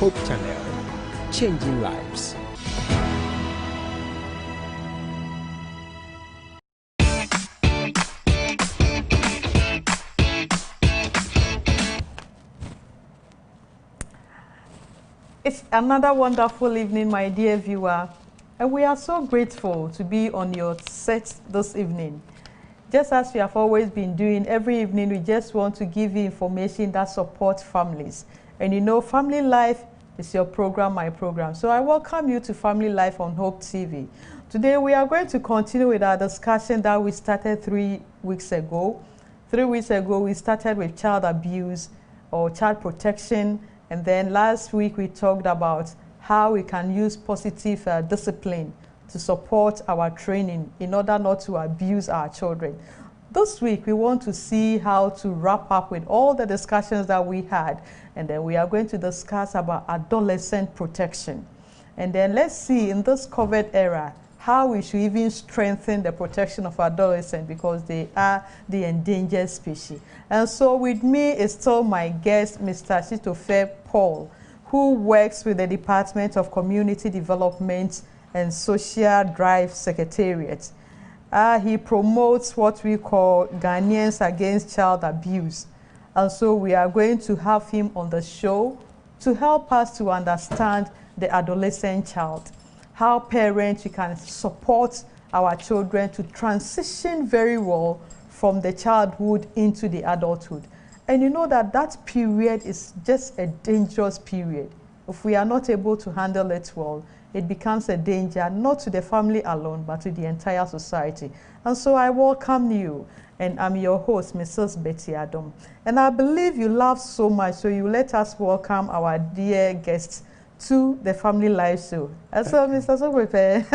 Hope Channel, changing lives. It's another wonderful evening, my dear viewer, and we are so grateful to be on your set this evening. Just as we have always been doing, every evening we just want to give you information that supports families. And you know, Family Life is your program, my program. So I welcome you to Family Life on Hope TV. Today we are going to continue with our discussion that we started 3 weeks ago. 3 weeks ago we started with child abuse or child protection. And then last week we talked about how we can use positive discipline to support our training in order not to abuse our children. This week we want to see how to wrap up with all the discussions that we had. And then we are going to discuss about adolescent protection. And then let's see in this COVID era how we should even strengthen the protection of adolescents because they are the endangered species. And so with me is still my guest, Mr. Sitofe Paul, who works with the Department of Community Development and Social Drive Secretariat. He promotes what we call Ghanaians Against Child Abuse. And so we are going to have him on the show to help us to understand the adolescent child, how parents can support our children to transition very well from the childhood into the adulthood. And you know that that period is just a dangerous period. If we are not able to handle it well, it becomes a danger, not to the family alone, but to the entire society. And so I welcome you, and I'm your host, Mrs. Betty Adam. And I believe you love so much, so you let us welcome our dear guests to the Family Life Show. And so, Mr. Sobepe.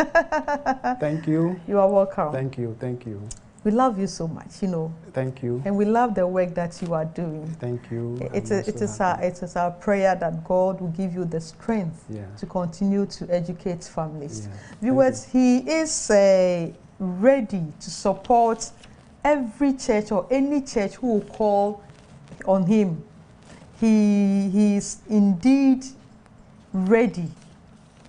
Thank you. You are welcome. Thank you, thank you. We love you so much, you know. Thank you. And we love the work that you are doing. Thank you. It is our prayer that God will give you the strength to continue to educate families. Viewers, he is ready to support every church or any church who will call on him. He is indeed ready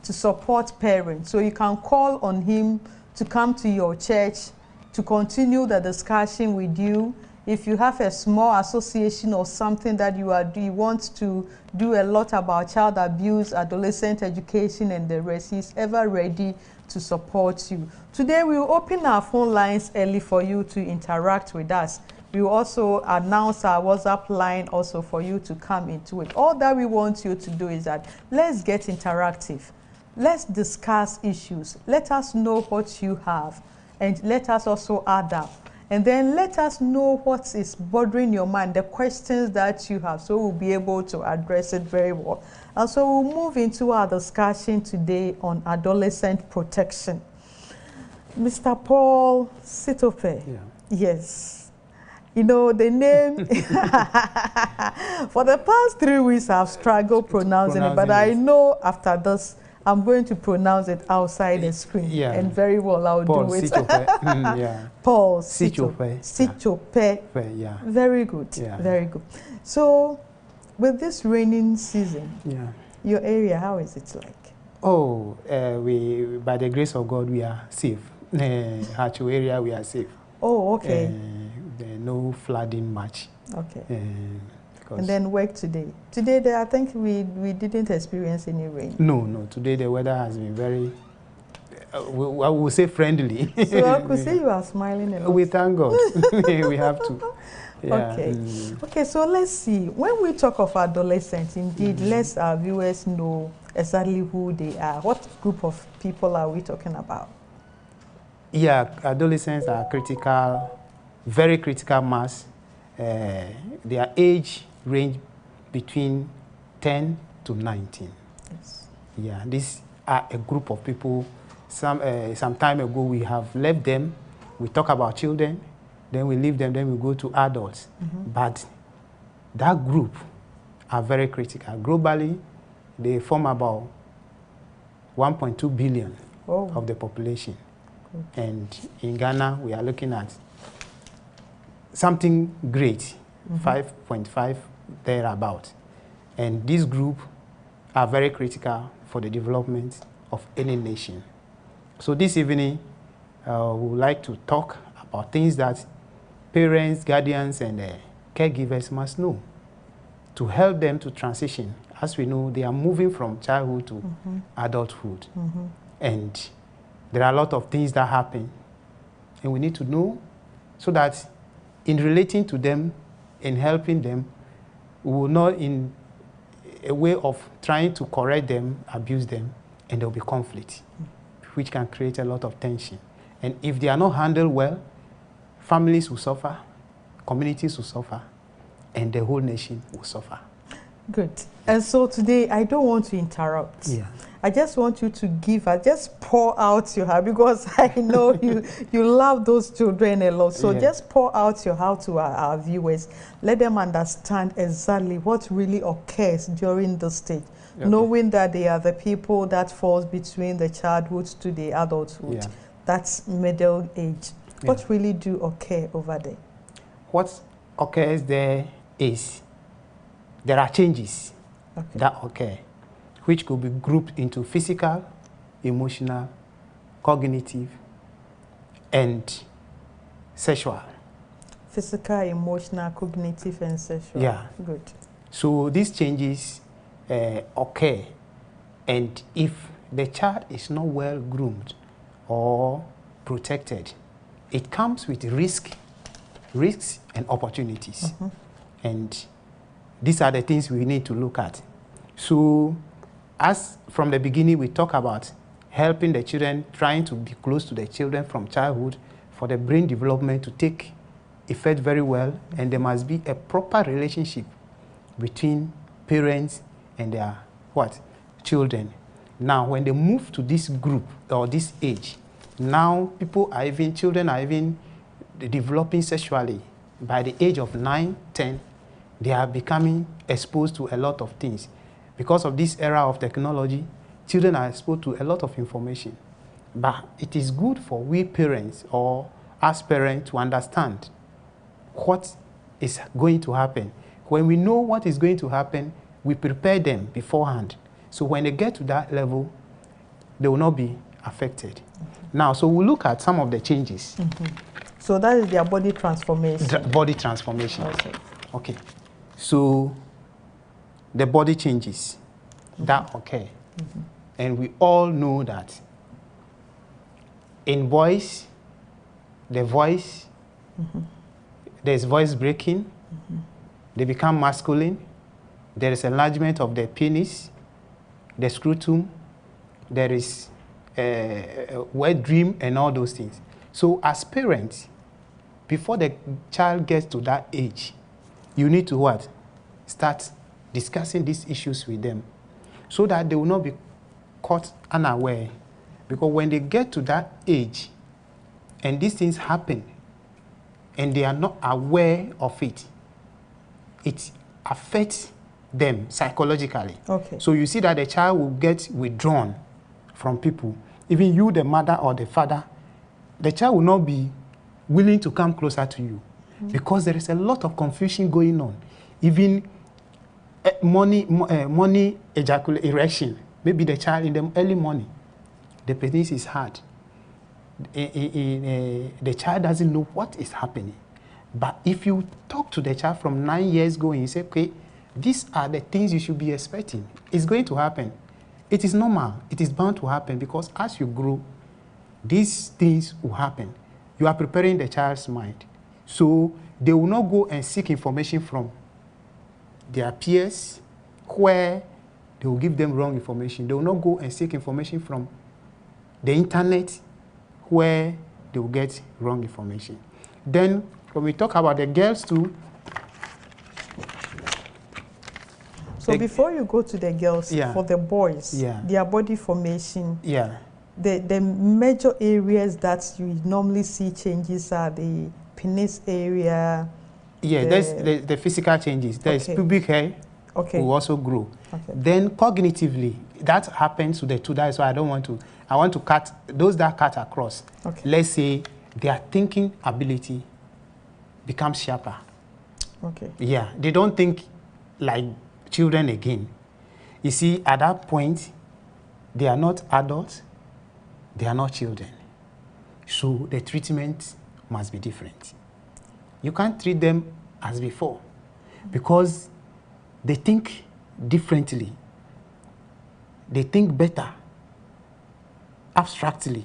to support parents. So you can call on him to come to your church to continue the discussion with you. If you have a small association or something that you want to do a lot about child abuse, adolescent education, and the rest, he's ever ready to support you. Today we will open our phone lines early for you to interact with us. We will also announce our WhatsApp line also for you to come into it. All that we want you to do is that let's get interactive. Let's discuss issues. Let us know what you have. And let us also add up. And then let us know what is bothering your mind, the questions that you have, so we'll be able to address it very well. And so we'll move into our discussion today on adolescent protection. Mr. Paul Sitope. Yes. You know, the name, for the past 3 weeks I've struggled pronouncing it, but I know after this, I'm going to pronounce it outside the screen. And very well I'll do it. Paul Sitope. Sitope. Very good. Very good. So, with this raining season, your area, how is it like? Oh, we, by the grace of God, we are safe. Hachu area, we are safe. Oh, okay. No flooding much. Okay. And then work today. Today, I think we didn't experience any rain. No. Today the weather has been very, I will say friendly. So I could see you are smiling a lot. We thank God. We have to. Okay. Okay, so let's see. When we talk of adolescents, indeed, let our viewers know exactly who they are. What group of people are we talking about? Yeah, adolescents are critical, very critical mass. Their age range between 10 to 19. Yes. Yeah, these are a group of people. Some time ago we have left them. We talk about children, then we leave them, then we go to adults. But that group are very critical. Globally, they form about 1.2 billion of the population. And in Ghana, we are looking at something great, 5.5 thereabout. And this group are very critical for the development of any nation. So this evening, we would like to talk about things that parents, guardians, and caregivers must know to help them to transition. As we know, they are moving from childhood to adulthood. And there are a lot of things that happen, and we need to know so that in relating to them and helping them, we will not in a way of trying to correct them, abuse them, and there will be conflict, which can create a lot of tension. And if they are not handled well, families will suffer, communities will suffer, and the whole nation will suffer. Good. And so today, I don't want to interrupt. Yeah. I just want you to give us, just pour out your heart, because I know you love those children a lot. So just pour out your heart to our viewers. Let them understand exactly what really occurs during the stage, knowing that they are the people that falls between the childhood to the adulthood. That's middle age. What really do occur over there? What occurs there is there are changes that occur, which could be grouped into physical, emotional, cognitive, and sexual. Physical, emotional, cognitive, and sexual. Yeah. Good. So these changes occur, and if the child is not well groomed or protected, it comes with risks and opportunities. And these are the things we need to look at. So as from the beginning, we talk about helping the children, trying to be close to the children from childhood for the brain development to take effect very well, and there must be a proper relationship between parents and their children. Now, when they move to this group or this age, now children are even developing sexually. By the age of 9, 10, they are becoming exposed to a lot of things. Because of this era of technology, children are exposed to a lot of information. But it is good for we parents or as parents to understand what is going to happen. When we know what is going to happen, we prepare them beforehand. So when they get to that level, they will not be affected. Now, so we'll look at some of the changes. So that is their body transformation. Body transformation. Okay. So the body changes that occur. And we all know that in boys, the voice, there's voice breaking, they become masculine, there is enlargement of the penis, the scrotum, there is a wet dream and all those things. So as parents, before the child gets to that age, you need to start discussing these issues with them so that they will not be caught unaware. Because when they get to that age and these things happen and they are not aware of it, it affects them psychologically. So you see that the child will get withdrawn from people. Even you, the mother or the father, the child will not be willing to come closer to you because there is a lot of confusion going on. Even morning erection. Maybe the child in the early morning, the penis is hard. The child doesn't know what is happening. But if you talk to the child from 9 years ago and you say, okay, these are the things you should be expecting. It's going to happen. It is normal. It is bound to happen because as you grow, these things will happen. You are preparing the child's mind. So they will not go and seek information from their peers where they will give them wrong information. They will not go and seek information from the internet where they will get wrong information. Then when we talk about the girls too. So before you go to the girls, for the boys, their body formation, the major areas that you normally see changes are the penis area. There's the physical changes. There's pubic hair will also grow. Then cognitively, that happens to the two. That's why I want to cut those that cut across. Let's say their thinking ability becomes sharper. They don't think like children again. You see, at that point, they are not adults, they are not children. So the treatment must be different. You can't treat them as before because they think differently. They think better, abstractly.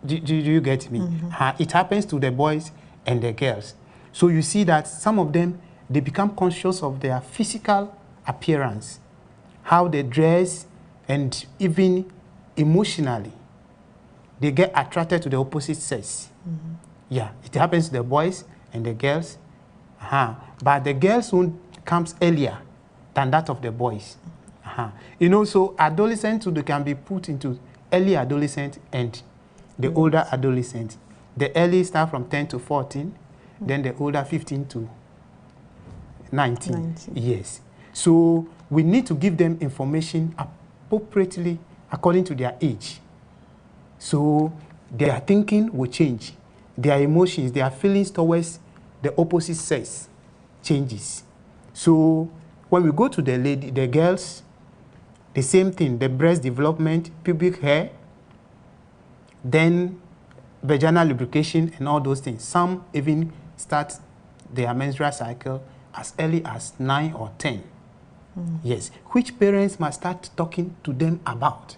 Do you get me? It happens to the boys and the girls. So you see that some of them, they become conscious of their physical appearance, how they dress, and even emotionally, they get attracted to the opposite sex. Yeah, it happens to the boys and the girls. But the girls one comes earlier than that of the boys. You know, so adolescents they can be put into early adolescent and the older adolescent. The early start from 10 to 14, then the older 15 to 19. Yes. So we need to give them information appropriately according to their age. So their thinking will change. Their emotions, their feelings towards the opposite sex changes. So when we go to the girls, the same thing, the breast development, pubic hair, then vaginal lubrication and all those things. Some even start their menstrual cycle as early as 9 or 10. Yes, which parents must start talking to them about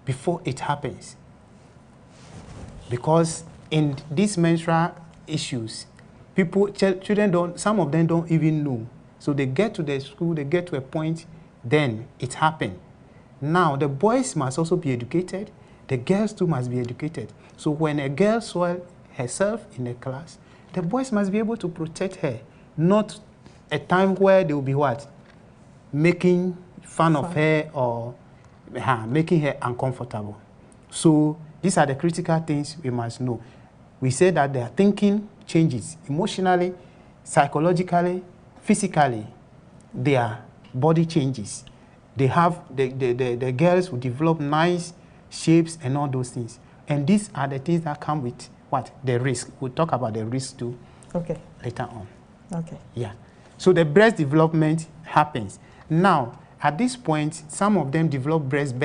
before it happens. Because in these menstrual issues, children don't, some of them don't even know. So they get to the school, they get to a point, then it happened. Now the boys must also be educated, the girls too must be educated. So when a girl soils herself in a class, the boys must be able to protect her, not a time where they will be what? Making fun of her or making her uncomfortable. So these are the critical things we must know. We say that their thinking changes emotionally, psychologically, physically. Their body changes. They have the girls who develop nice shapes and all those things. And these are the things that come with what? The risk. We'll talk about the risk too later on. Okay. Yeah. So the breast development happens. Now, at this point, some of them develop breast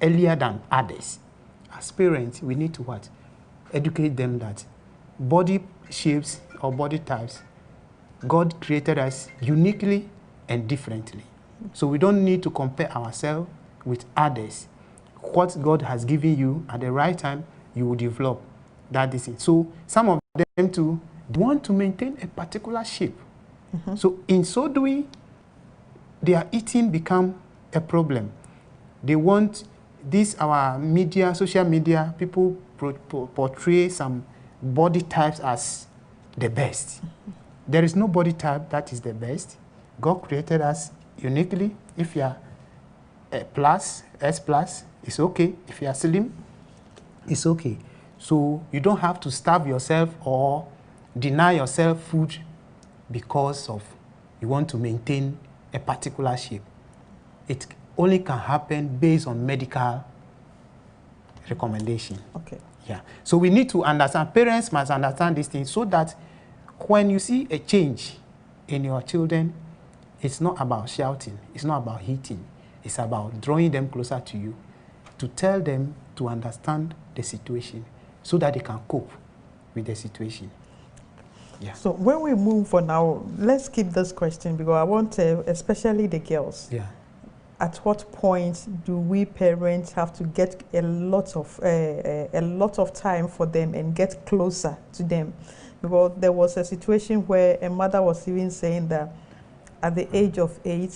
earlier than others. As parents, we need to what? Educate them that body shapes or body types, God created us uniquely and differently. So we don't need to compare ourselves with others. What God has given you at the right time, you will develop. That is it. So some of them too want to maintain a particular shape. So in so doing, their eating become a problem. They want this, our media, social media, people portray some body types as the best. There is no body type that is the best. God created us uniquely. If you are a plus, S plus, it's okay. If you are slim, it's okay. So you don't have to starve yourself or deny yourself food because of you want to maintain a particular shape. It only can happen based on medical recommendation. Okay. Yeah. So we need to understand, parents must understand these things so that when you see a change in your children, it's not about shouting, it's not about hitting, it's about drawing them closer to you, to tell them to understand the situation so that they can cope with the situation. Yeah. So when we move for now, let's keep this question because I want especially the girls. Yeah. At what point do we parents have to get a lot of time for them and get closer to them? Because there was a situation where a mother was even saying that at the age of 8,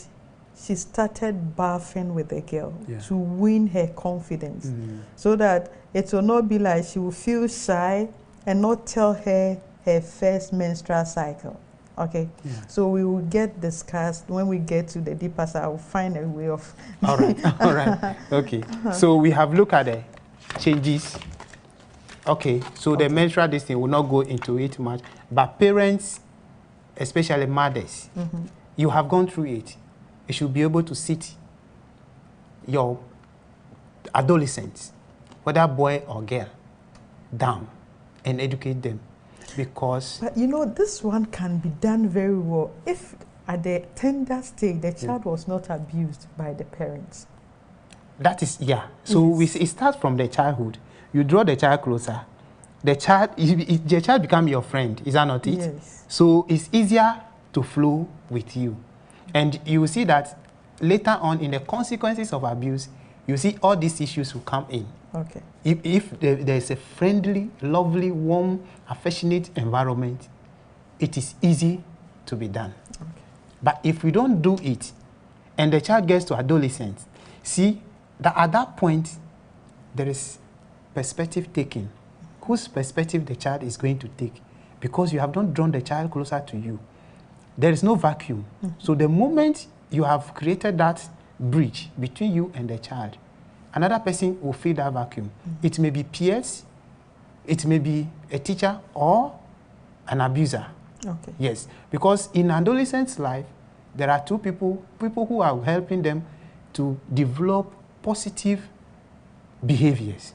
she started bathing with the girl to win her confidence, so that it will not be like she will feel shy and not tell her first menstrual cycle. Okay, so we will get discussed when we get to the deeper side. I will find a way of. All right, all right, okay. So we have looked at the changes. Okay, so the menstrual this thing will not go into it much, but parents, especially mothers, you have gone through it. You should be able to sit your adolescents, whether boy or girl, down and educate them. Because but you know, this one can be done very well if at the tender stage, the child was not abused by the parents. That is, yeah. So Yes. it starts from the childhood. You draw the child closer. The child become your friend. Is that not it? Yes. So it's easier to flow with you. And you will see that later on in the consequences of abuse, you see all these issues will come in. Okay. If there is a friendly, lovely, warm, affectionate environment, it is easy to be done. Okay. But if we don't do it, and the child gets to adolescence, see that at that point, there is perspective taking. Whose perspective the child is going to take? Because you have not drawn the child closer to you. There is no vacuum. So the moment you have created that bridge between you and the child, another person will fill that vacuum. It may be peers, it may be a teacher or an abuser. Okay. Yes, because in adolescent's life, there are two people who are helping them to develop positive behaviors.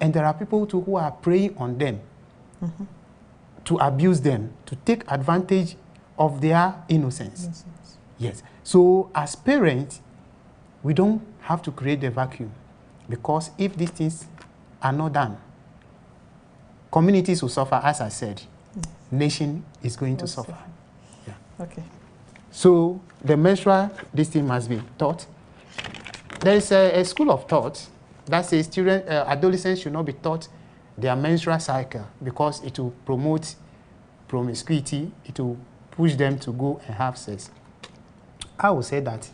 And there are people too who are preying on them to abuse them, to take advantage of their innocence. Yes. So as parents, we don't have to create the vacuum, because if these things are not done, communities will suffer, as I said. Nation is going to suffer. Yeah. Okay. So the menstrual, this thing must be taught. There is a school of thought that says adolescents should not be taught their menstrual cycle because it will promote promiscuity. It will push them to go and have sex. I will say that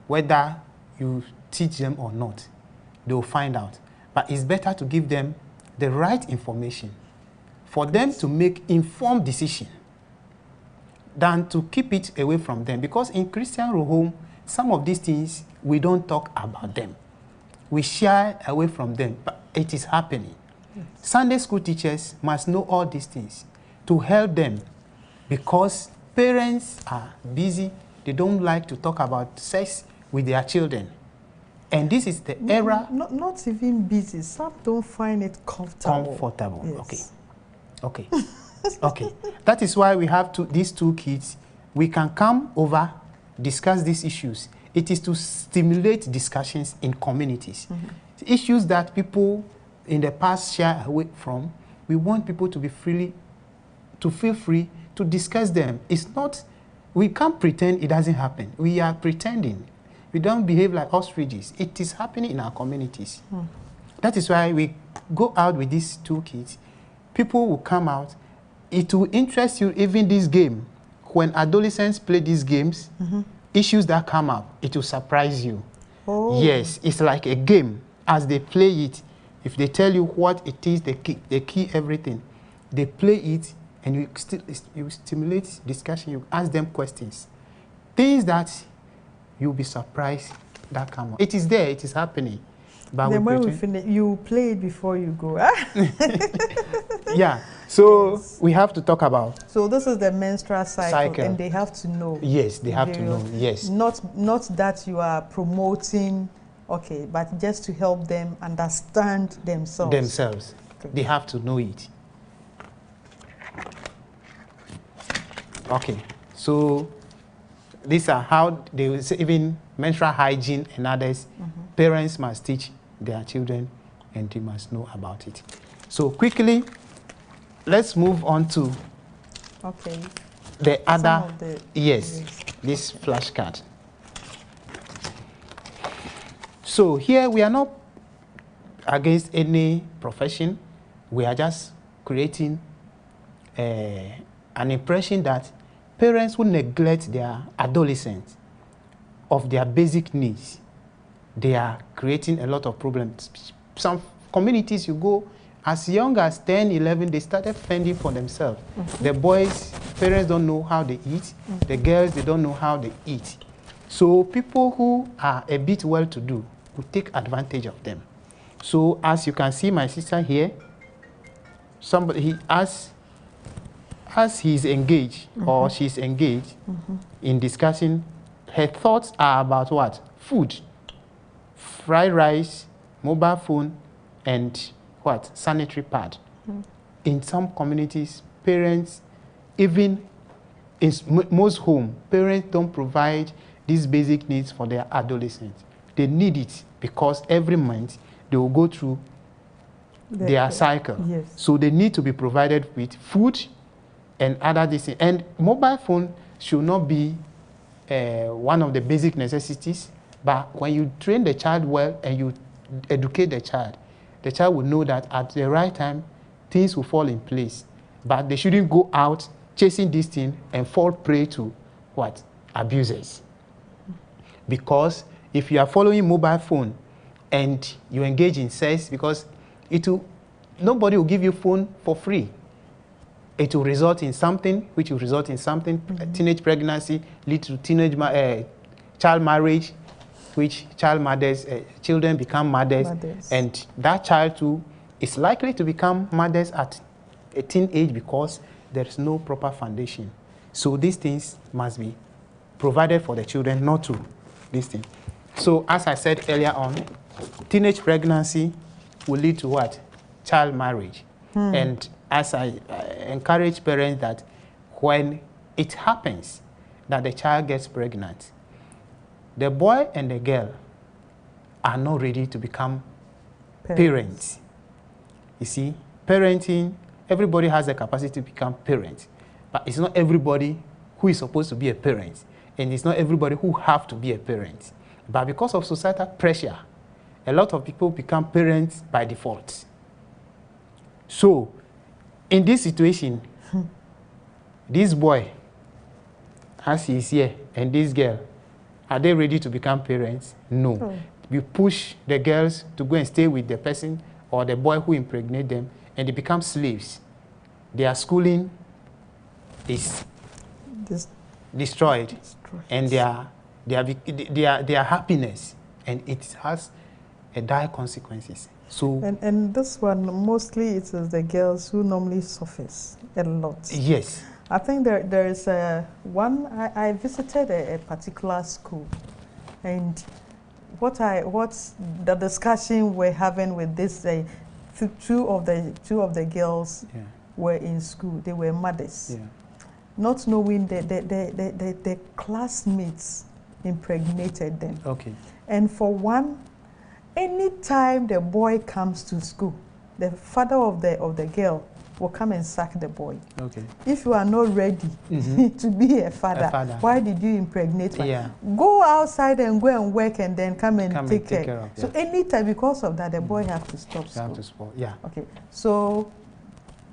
whether you teach them or not, they will find out. But it's better to give them the right information for them to make informed decision than to keep it away from them. Because in Christian home, some of these things, we don't talk about them. We shy away from them, but it is happening. Yes. Sunday school teachers must know all these things to help them, because parents are busy. They don't like to talk about sex with their children. And this is the era. Not even busy. Some don't find it comfortable. Comfortable, yes. Okay. Okay. That is why we have these two kids. We can come over, discuss these issues. It is to stimulate discussions in communities. Issues that people in the past shy away from, we want people to feel free to discuss them. It's not, we can't pretend it doesn't happen. We are pretending. We don't behave like ostriches. It is happening in our communities. That is why we go out with these two kids. People will come out. It will interest you, even this game. When adolescents play these games, issues that come up, it will surprise you. Oh. Yes, it's like a game. As they play it, if they tell you what it is, they key everything. They play it, and you stimulate discussion. You ask them questions. Things that you'll be surprised that come up. It is there. It is happening. But then when we finish, you play it before you go. Yeah. So yes, we have to talk about. So this is the menstrual cycle, and they have to know. Yes, they have to know. Yes. Not that you are promoting, okay, but just to help them understand themselves. Okay. They have to know it. Okay. So these are how they will say, even menstrual hygiene and others. Parents must teach their children, and they must know about it. So quickly, let's move on to the other. This flashcard. So here we are not against any profession. We are just creating an impression that parents who neglect their adolescents of their basic needs, they are creating a lot of problems. Some communities, you go as young as 10, 11, they started fending for themselves. The boys, parents don't know how they eat. The girls, they don't know how they eat. So people who are a bit well-to-do will take advantage of them. So as you can see, my sister here, as he's engaged or she's engaged in discussing, her thoughts are about what? Food, fried rice, mobile phone, and what? Sanitary pad. In some communities, parents even in most homes, parents don't provide these basic needs for their adolescents. They need it because every month they will go through their cycle. Yes. So they need to be provided with food and other things. And mobile phone should not be one of the basic necessities, but when you train the child well and you educate the child will know that at the right time, things will fall in place. But they shouldn't go out chasing this thing and fall prey to what? Abusers. Because if you are following mobile phone and you engage in sex, because nobody will give you phone for free. It will result in something, which will result in something. Teenage pregnancy lead to teenage child marriage, which children become mothers, and that child too is likely to become mothers at a teen age because there is no proper foundation. So these things must be provided for the children, not to this thing. So as I said earlier on, teenage pregnancy will lead to what? Child marriage. And as I encourage parents that when it happens that the child gets pregnant, the boy and the girl are not ready to become parents. You see, parenting, everybody has the capacity to become parents, but it's not everybody who is supposed to be a parent, and it's not everybody who have to be a parent. But because of societal pressure, a lot of people become parents by default. So, in this situation, this boy, as he is here, and this girl, are they ready to become parents? No. We push the girls to go and stay with the person or the boy who impregnated them, and they become slaves. Their schooling is destroyed, and their happiness, and it has dire consequences. So and this one, mostly it is the girls who normally suffers a lot. Yes. I think there is one, I visited a particular school, and what the discussion we're having with this, two of the girls were in school. They were mothers, not knowing the classmates impregnated them. Okay. And for one, anytime the boy comes to school, the father of the girl will come and sack the boy. Okay. If you are not ready to be a father, why did you impregnate one? Yeah. Go outside and go and work and then come and take care of. So anytime, because of that, the boy have to stop school. Yeah. Okay. So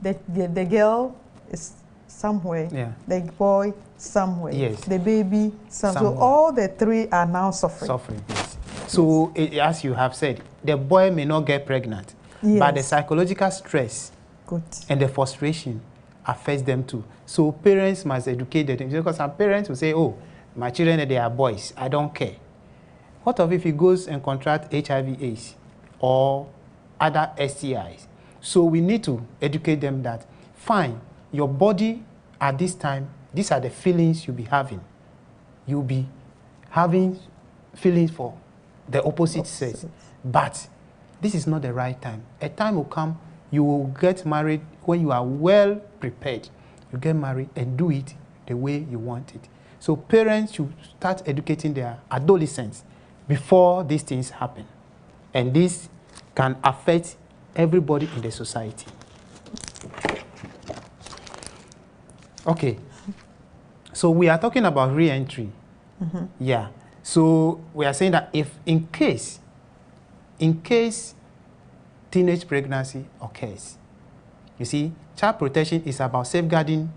the girl is somewhere. Yeah. The boy somewhere. Yes. The baby somewhere. So all the three are now suffering. Yes. So as you have said, the boy may not get pregnant, but the psychological stress and the frustration affects them too. So parents must educate them, because some parents will say, oh, my children, they are boys, I don't care. What if he goes and contracts HIV/AIDS or other STIs? So we need to educate them that, fine, your body at this time, these are the feelings you'll be having. You'll be having feelings for the opposite sex. But this is not the right time. A time will come, you will get married when you are well prepared. You get married and do it the way you want it. So parents should start educating their adolescents before these things happen. And this can affect everybody in the society. Okay. So we are talking about re-entry. Yeah. So we are saying that if in case teenage pregnancy occurs, you see, child protection is about safeguarding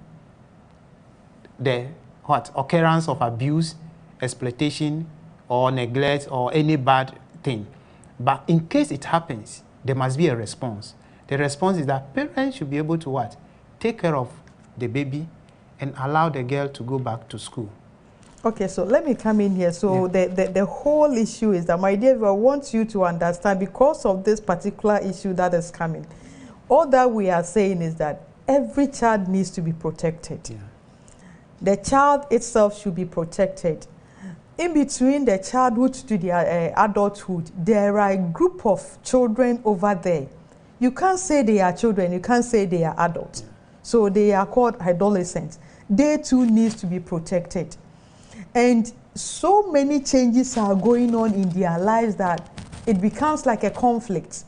the occurrence of abuse, exploitation, or neglect, or any bad thing. But in case it happens, there must be a response. The response is that parents should be able to take care of the baby and allow the girl to go back to school. Okay, so let me come in here. So the whole issue is that, my dear viewer, I want you to understand, because of this particular issue that is coming, all that we are saying is that every child needs to be protected. Yeah. The child itself should be protected. In between the childhood to their adulthood, there are a group of children over there. You can't say they are children, you can't say they are adults. Yeah. So they are called adolescents. they too needs to be protected. And so many changes are going on in their lives that it becomes like a conflict.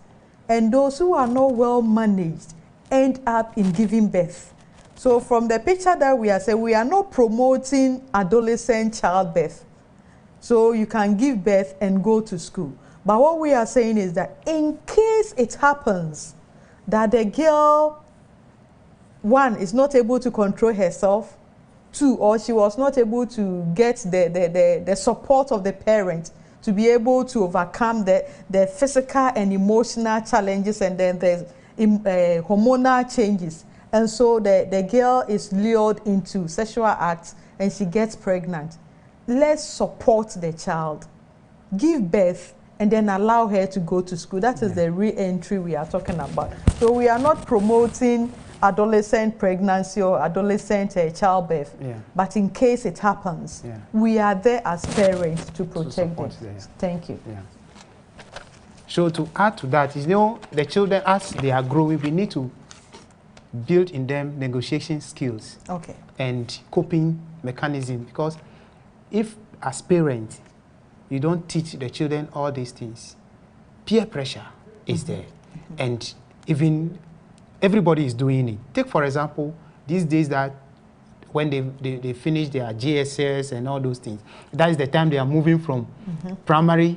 And those who are not well managed end up in giving birth. So from the picture that we are saying, we are not promoting adolescent childbirth. So you can give birth and go to school. But what we are saying is that in case it happens that the girl, one, is not able to control herself, two, or she was not able to get the support of the parent to be able to overcome the physical and emotional challenges, and then there's hormonal changes. And so the girl is lured into sexual acts and she gets pregnant. Let's support the child, give birth, and then allow her to go to school. That is the re-entry we are talking about. So we are not promoting adolescent pregnancy or adolescent childbirth, but in case it happens, we are there as parents to protect them. Thank you. So to add to that, you know, the children, as they are growing, we need to build in them negotiation skills and coping mechanism, because if as parents you don't teach the children all these things, peer pressure is there, and even everybody is doing it. Take for example these days that when they finish their GSS and all those things, that is the time they are moving from primary.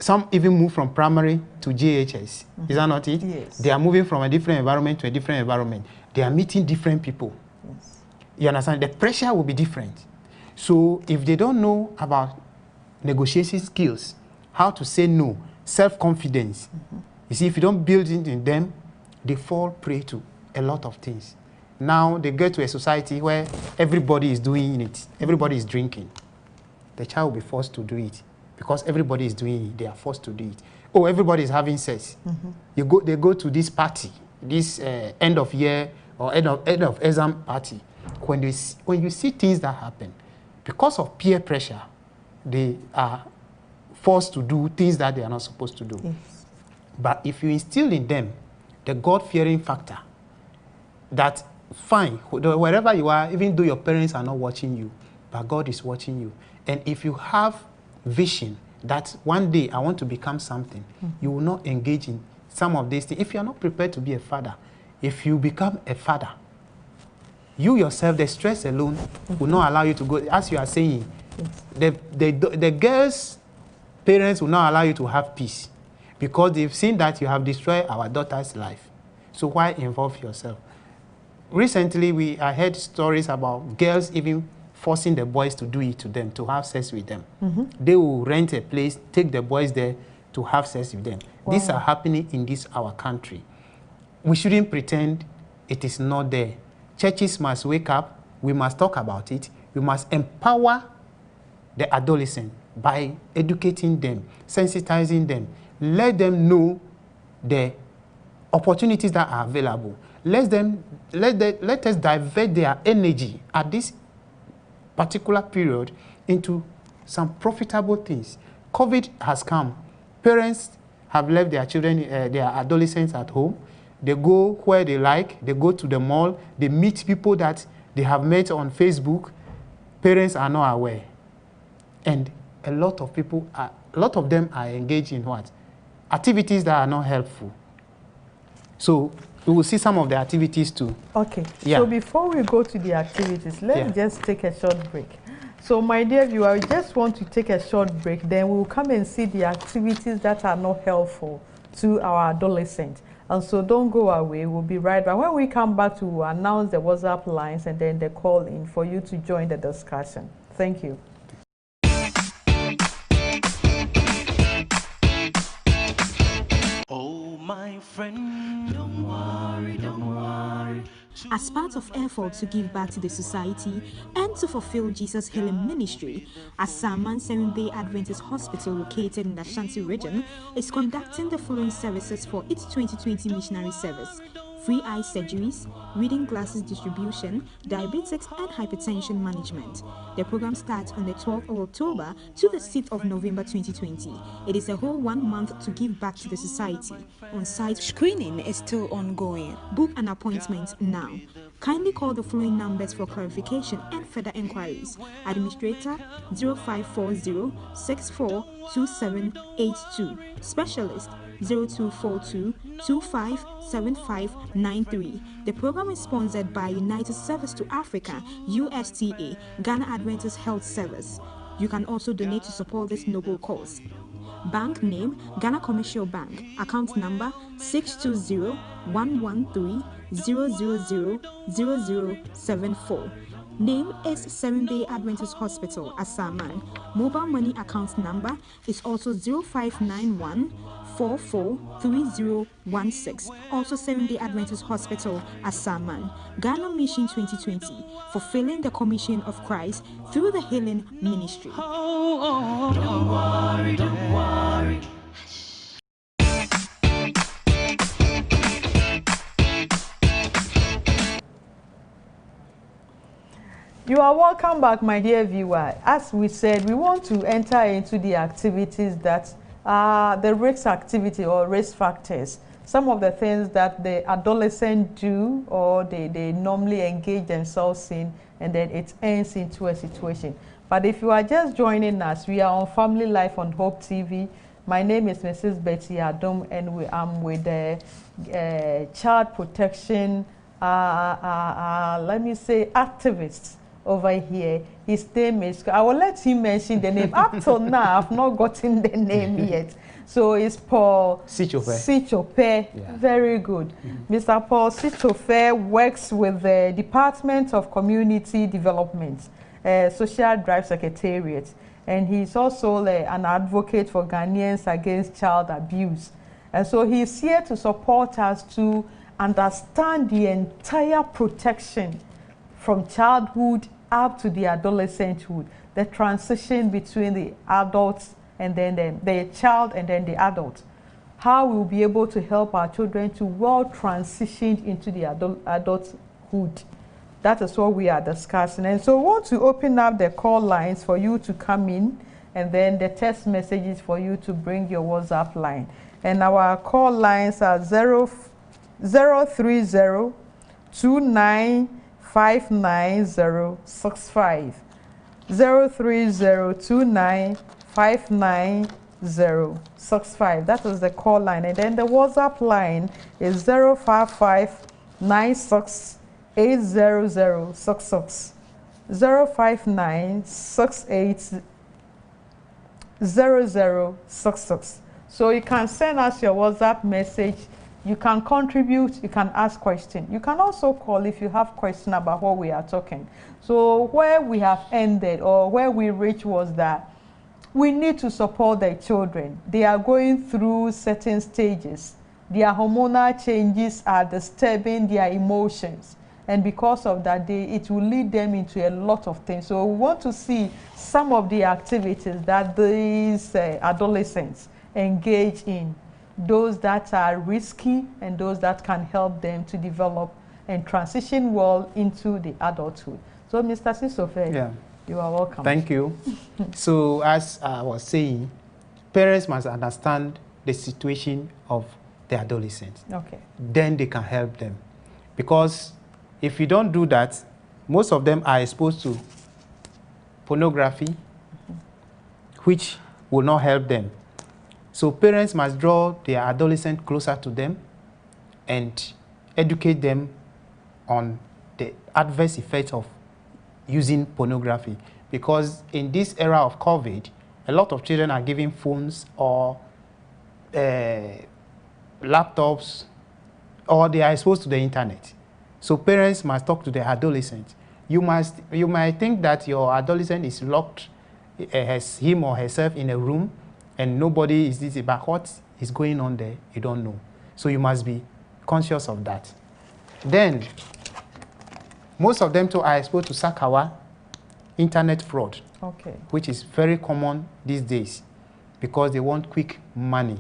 Some even move from primary to JHS. Is that not it? Yes. They are moving from a different environment to a different environment. They are meeting different people. Yes. You understand? The pressure will be different. So if they don't know about negotiation skills, how to say no, self-confidence, you see, if you don't build it in them, they fall prey to a lot of things. Now they get to a society where everybody is doing it. Everybody is drinking. The child will be forced to do it. Because everybody is doing it, they are forced to do it. Oh, everybody is having sex. They go to this party, this end of year or end of exam party. When you see things that happen, because of peer pressure, they are forced to do things that they are not supposed to do. Yes. But if you instill in them the God-fearing factor, that fine, wherever you are, even though your parents are not watching you, but God is watching you. And if you have vision that one day I want to become something, you will not engage in some of these things. If you are not prepared to be a father, if you become a father, you yourself, the stress alone will not allow you to go. As you are saying, the girls' parents will not allow you to have peace because they've seen that you have destroyed our daughter's life. So why involve yourself? Recently, I heard stories about girls even forcing the boys to do it to them, to have sex with them. They will rent a place, take the boys there to have sex with them. Wow. These are happening in our country. We shouldn't pretend it is not there. Churches must wake up. We must talk about it. We must empower the adolescent by educating them, sensitizing them. Let them know the opportunities that are available. Let us divert their energy at this particular period into some profitable things. COVID has come. Parents have left their children, their adolescents at home. They go where they like. They go to the mall. They meet people that they have met on Facebook. Parents are not aware. And a lot of them are engaged in what? Activities that are not helpful. So we will see some of the activities too. Okay. So before we go to the activities, let's just take a short break. So my dear viewer, we just want to take a short break. Then we'll come and see the activities that are not helpful to our adolescents. And so don't go away. We'll be right back. When we come back, we'll announce the WhatsApp lines and then the call in for you to join the discussion. Thank you. Oh, my friend, don't worry, don't worry. As part of effort to give back to the society and to fulfill Jesus' healing ministry, Asaman Seventh-day Adventist Hospital, located in the Ashanti region, is conducting the following services for its 2020 missionary service: free eye surgeries, reading glasses distribution, diabetics and hypertension management. The program starts on the 12th of October to the 6th of November 2020. It is a whole 1 month to give back to the society. On-site screening is still ongoing. Book an appointment now. Kindly call the following numbers for clarification and further inquiries. Administrator 0540 642782. Specialist 0242 257593. The program is sponsored by United Service to Africa, USTA, Ghana Adventist Health Service. You can also donate to support this noble cause. Bank name Ghana Commercial Bank. Account number 620-113-000-0074. Name is Seventh-day Adventist Hospital, Asaman. Mobile money account number is also 0591 443016. Also Seventh-day Adventist Hospital, Asaman. Ghana Mission 2020, fulfilling the commission of Christ through the healing ministry. Oh, don't worry, don't worry. You are welcome back, my dear viewer. As we said, we want to enter into the activities that are the risk activity or risk factors. Some of the things that the adolescents do or they normally engage themselves in, and then it ends into a situation. But if you are just joining us, we are on Family Life on Hope TV. My name is Mrs. Betty Adom, and I'm with the Child Protection, let me say, activists over here. His name is, I will let him mention the name. Up till now, I've not gotten the name yet. So it's Paul Sichope. Yeah. Very good. Mr. Paul Sichope works with the Department of Community Development, Social Drive Secretariat. And he's also an advocate for Ghanaians against child abuse. And so he's here to support us to understand the entire protection from childhood up to the adolescenthood, the transition between the adults and then the child and then the adult. How we'll be able to help our children to well transition into the adulthood. That is what we are discussing. And so we want to open up the call lines for you to come in, and then the text messages for you to bring your WhatsApp line. And our call lines are 030 295965 030295965. That is the call line. And then the WhatsApp line is 05596800066 059680066. So you can send us your WhatsApp message. You can contribute, you can ask questions. You can also call if you have questions about what we are talking. So where we have ended or where we reached was that we need to support the children. They are going through certain stages. Their hormonal changes are disturbing their emotions. And because of that, it will lead them into a lot of things. So we want to see some of the activities that these adolescents engage in. Those that are risky and those that can help them to develop and transition well into the adulthood. So, Mr. Sisofe, yeah, you are welcome. Thank you. So, as I was saying, parents must understand the situation of the adolescents. Okay. Then they can help them. Because if you don't do that, most of them are exposed to pornography, which will not help them. So parents must draw their adolescent closer to them and educate them on the adverse effects of using pornography. Because in this era of COVID, a lot of children are given phones or laptops, or they are exposed to the internet. So parents must talk to the adolescent. You might think that your adolescent is locked, has him or herself in a room, and nobody is this, but what is going on there, you don't know. So you must be conscious of that. Then, most of them too are exposed to Sakawa, internet fraud, okay, which is very common these days because they want quick money.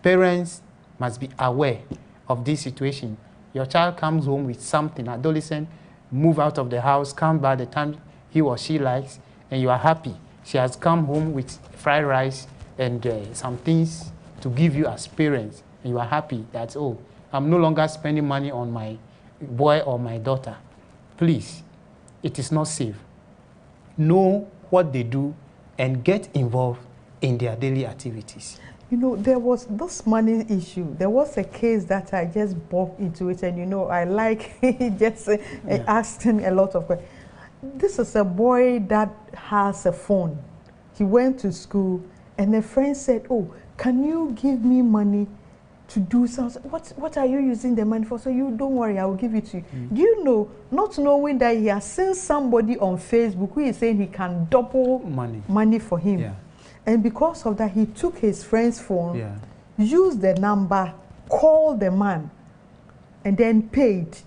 Parents must be aware of this situation. Your child comes home with something, adolescent, move out of the house, come by the time he or she likes, and you are happy. She has come home with fried rice and some things to give you as parents, and you are happy that, oh, I'm no longer spending money on my boy or my daughter, please, it is not safe. Know what they do and get involved in their daily activities. You know, there was this money issue. There was a case that I just bumped into it, and you know, I like just asking a lot of questions. This is a boy that has a phone. He went to school, and a friend said, "Oh, can you give me money to do something?" What are you using the money for? So you don't worry, I will give it to you. Do you know, not knowing that he has seen somebody on Facebook who is saying he can double money for him. Yeah. And because of that, he took his friend's phone, used the number, called the man, and then paid.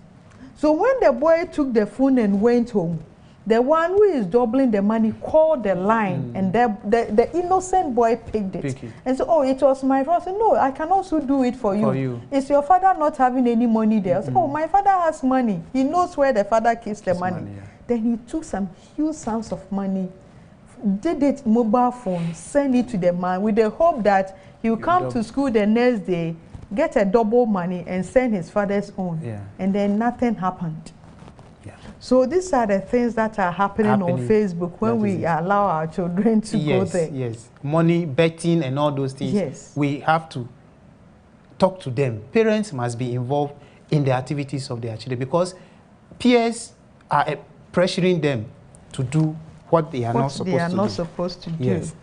So when the boy took the phone and went home, the one who is doubling the money called the line, and the innocent boy picked it. And so, "Oh, it was my fault." I said, "No, I can also do it for you. It's your father not having any money there." I said, "Oh, my father has money. He knows where the father keeps the money." Then he took some huge sums of money, did it mobile phone, send it to the man with the hope that he will come to school the next day, get a double money, and send his father's own. And then nothing happened. So these are the things that are happening on Facebook when we allow our children to go there. Yes, money, betting, and all those things. Yes. We have to talk to them. Parents must be involved in the activities of their children because peers are pressuring them to do what they are not supposed to do. Yes.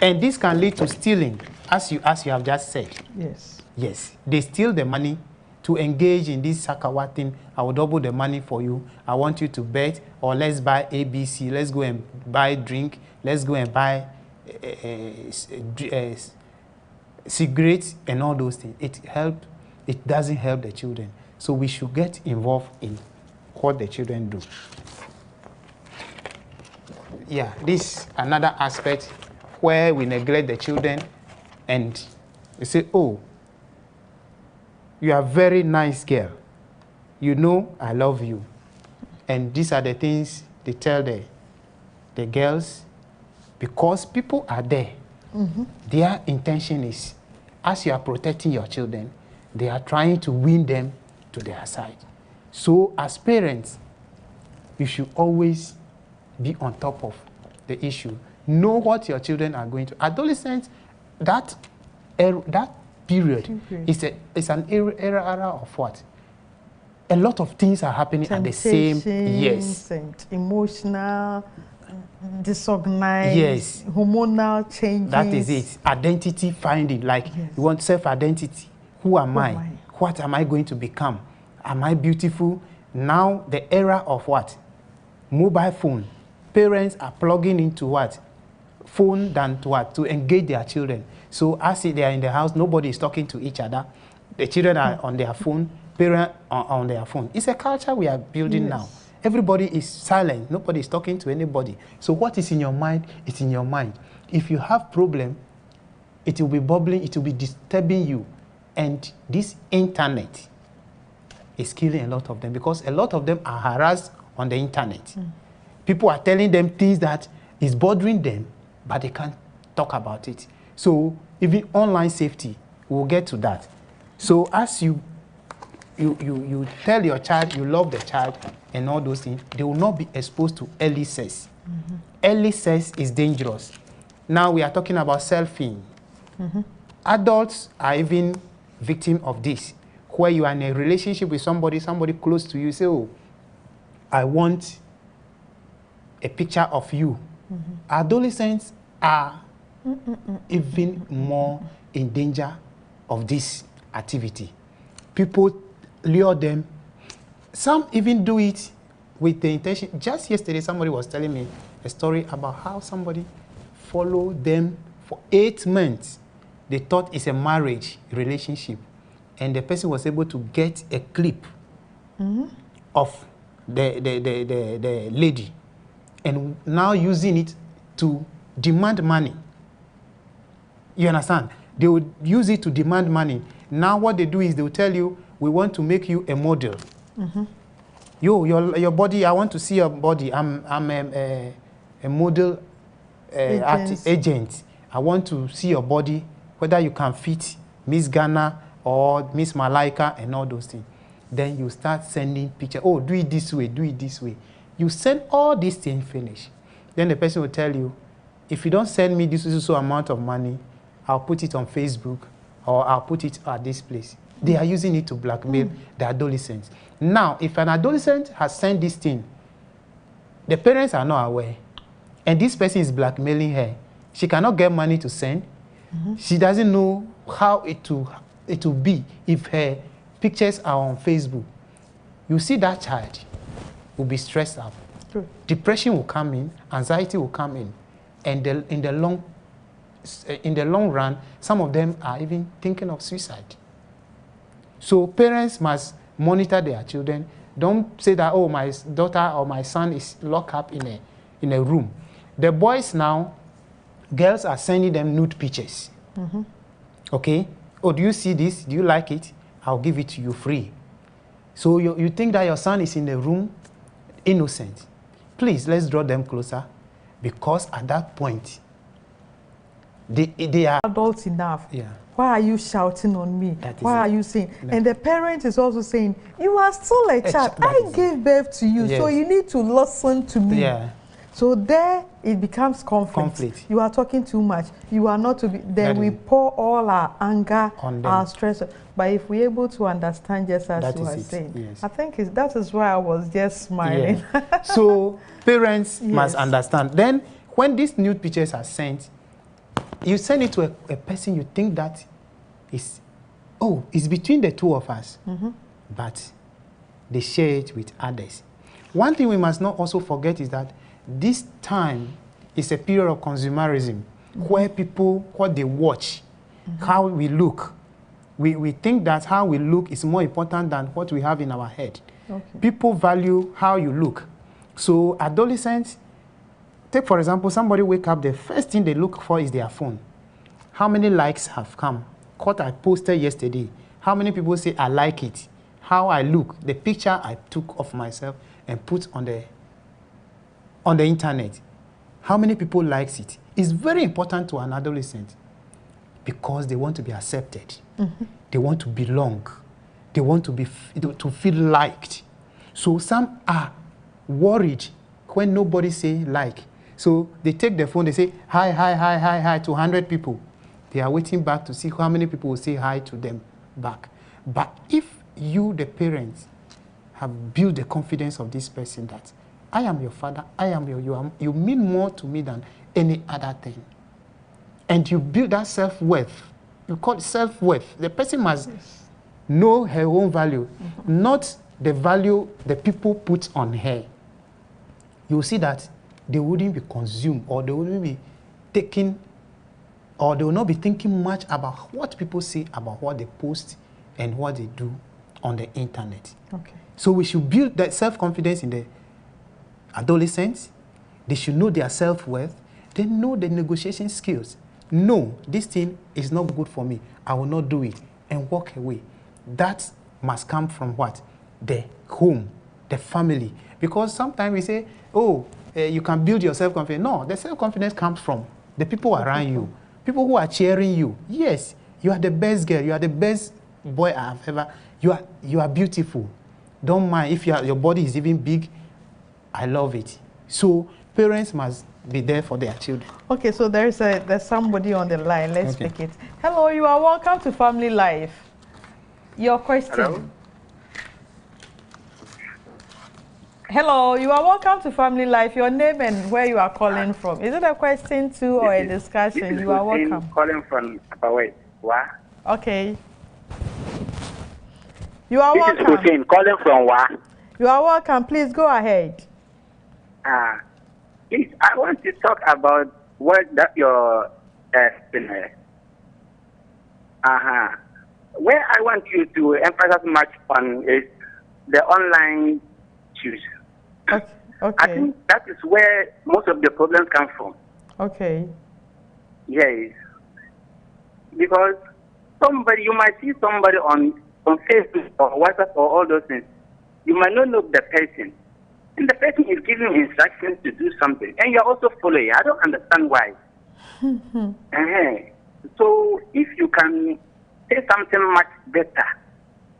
And this can lead to stealing, as you have just said. Yes. Yes. They steal the money to engage in this sakawa thing. I will double the money for you. I want you to bet, or let's buy ABC. Let's go and buy drink. Let's go and buy cigarettes and all those things. It doesn't help the children. So we should get involved in what the children do. Yeah, this another aspect where we neglect the children and we say, "Oh, you are a very nice girl. You know I love you." And these are the things they tell the girls because people are there. Their intention is, as you are protecting your children, they are trying to win them to their side. So as parents, you should always be on top of the issue. Know what your children are going to. Adolescents, that period is an era of what? A lot of things are happening at the same. Yes. And emotional, disorganized, hormonal changes. That is it. Identity finding. Like you want self-identity. Who am I? What am I going to become? Am I beautiful? Now the era of what? Mobile phone. Parents are plugging into what? Phone than to what? To engage their children. So as they are in the house, nobody is talking to each other. The children are on their phone, parents are on their phone. It's a culture we are building now. Everybody is silent. Nobody is talking to anybody. So what is in your mind, it's in your mind. If you have problem, it will be bubbling, it will be disturbing you. And this internet is killing a lot of them because a lot of them are harassed on the internet. People are telling them things that is bothering them, but they can't talk about it. So even online safety, we'll get to that. So as you tell your child you love the child and all those things, they will not be exposed to early sex. Early sex is dangerous. Now we are talking about selfing. Adults are even victim of this, where you are in a relationship with somebody close to you, say, "Oh, I want a picture of you." Adolescents are even more in danger of this activity. People lure them. Some even do it with the intention. Just yesterday, somebody was telling me a story about how somebody followed them for 8 months. They thought it's a marriage relationship. And the person was able to get a clip of the lady and now using it to demand money. You understand? They would use it to demand money. Now what they do is they will tell you, "We want to make you a model. Your body, I want to see your body. I'm a model agent. I want to see your body, whether you can fit Miss Ghana or Miss Malaika and all those things." then you start sending pictures. Oh, do it this way, do it this way. You send all these things finish. Then the person will tell you, if you don't send me this so amount of money, I'll put it on Facebook or I'll put it at this place. They are using it to blackmail the adolescents. Now, if an adolescent has sent this thing, the parents are not aware, and this person is blackmailing her. She cannot get money to send. She doesn't know how it will be if her pictures are on Facebook. You see that child will be stressed out. True. Depression will come in, anxiety will come in, and in the long run, some of them are even thinking of suicide. So parents must monitor their children. Don't say that, oh, my daughter or my son is locked up in a room. The boys now, girls are sending them nude pictures. Okay? Oh, do you see this? Do you like it? I'll give it to you free. So you think that your son is in the room innocent. Please, let's draw them closer, because at that point, they are adults enough. Yeah. Why are you shouting on me? Why are you saying? No. And the parent is also saying, you are still a child. I gave birth to you, so you need to listen to me. Yeah. So there it becomes conflict. You are talking too much. You are not to be. Then we pour all our anger, our stress. But if we're able to understand, just as you are saying, I think that is why I was just smiling. Yeah. So parents must understand. Then when these nude pictures are sent, you send it to a person you think that is, oh, it's between the two of us. But they share it with others. One thing we must not also forget is that this time is a period of consumerism, where people, what they watch, how we look. We think that how we look is more important than what we have in our head. People value how you look. So adolescents, take for example, somebody wake up, the first thing they look for is their phone. How many likes have come? What I posted yesterday. How many people say I like it? How I look, the picture I took of myself and put on the internet. How many people likes it? It's very important to an adolescent, because they want to be accepted. They want to belong. They want to feel liked. So some are worried when nobody say like. So they take their phone, they say hi, hi, hi, hi, hi to 100 people. They are waiting back to see how many people will say hi to them back. But if you, the parents, have built the confidence of this person that I am your father, I am you mean more to me than any other thing. And you build that self-worth. You call it self-worth. The person must know her own value, not the value the people put on her. You will see that they wouldn't be consumed, or they wouldn't be taken, or they will not be thinking much about what people say about what they post and what they do on the internet. So we should build that self-confidence in the adolescents. They should know their self-worth. They know the negotiation skills. No, this thing is not good for me. I will not do it, and walk away. That must come from what? The home, the family. Because sometimes we say, oh, you can build your self-confidence. No, the self-confidence comes from the people around you, people who are cheering you. Yes, you are the best girl. You are the best boy I have ever. You are beautiful. Don't mind if your body is even big. I love it. So parents must be there for their children. Okay, so there's somebody on the line. Let's pick it. Hello, you are welcome to Family Life. Your question. Hello, you are welcome to Family Life. Your name and where you are calling from. Is it a question too or a discussion? You are welcome. Calling from Apaway. Wa. Okay. You are welcome. This is Hussein calling from Wa. You are welcome. Please go ahead. Please, I want to talk about what your where I want you to emphasize much on is the online issues. Okay. I think that is where most of the problems come from. Okay. Yes. Because you might see somebody on Facebook or WhatsApp or all those things. You might not know the person. And the person is giving instructions to do something. And you're also following. I don't understand why. So if you can say something much better